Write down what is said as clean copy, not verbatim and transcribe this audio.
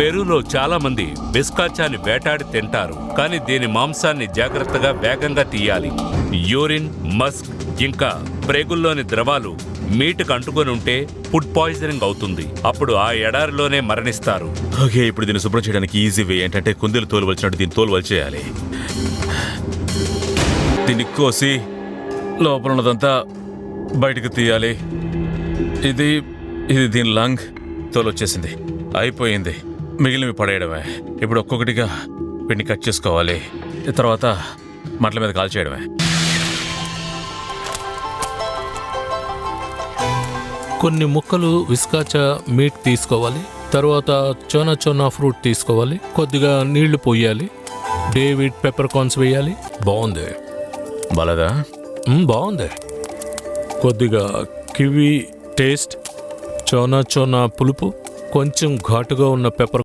పెరూలో చాలా మంది బిస్కాచాని వేటాడి తింటారు, కానీ దీని మాంసాన్ని జాగ్రత్తగా వేగంగా తీయాలి. యూరిన్, మస్క్ ఇంకా ప్రేగుల్లోని ద్రవాలు మీటుకు అంటుకొని ఉంటే ఫుడ్ పాయిజనింగ్ అవుతుంది. అప్పుడు ఆ ఎడారిలోనే మరణిస్తారు. ఓకే, ఇప్పుడు దీన్ని శుభ్రం చేయడానికి ఈజీ వే ఏంటంటే కుందేలు తోలు వలిచినట్టు దీన్ని తోలు వలిచేయాలి. దీన్ని కోసి లోపల ఉన్నదంతా బయటకు తీయాలి. ఇది దీని లంగ్ తోలు వచ్చేసింది, అయిపోయింది. మిగిలినవి పడేయడమే. ఇప్పుడు ఒక్కొక్కటిగా వీటిని కట్ చేసుకోవాలి. తర్వాత మంటల మీద కాల్చేయడమే. కొన్ని ముక్కలు విస్కాచా మీట్ తీసుకోవాలి. తర్వాత చోనా ఫ్రూట్ తీసుకోవాలి. కొద్దిగా నీళ్లు పోయాలి. డేవిడ్ పెప్పర్ కార్న్స్ వేయాలి. బాగుంది. బాలేదా? బాగుంది. కొద్దిగా కివి టేస్ట్, చోనా పులుపు, కొంచెం ఘాటుగా ఉన్న పెప్పర్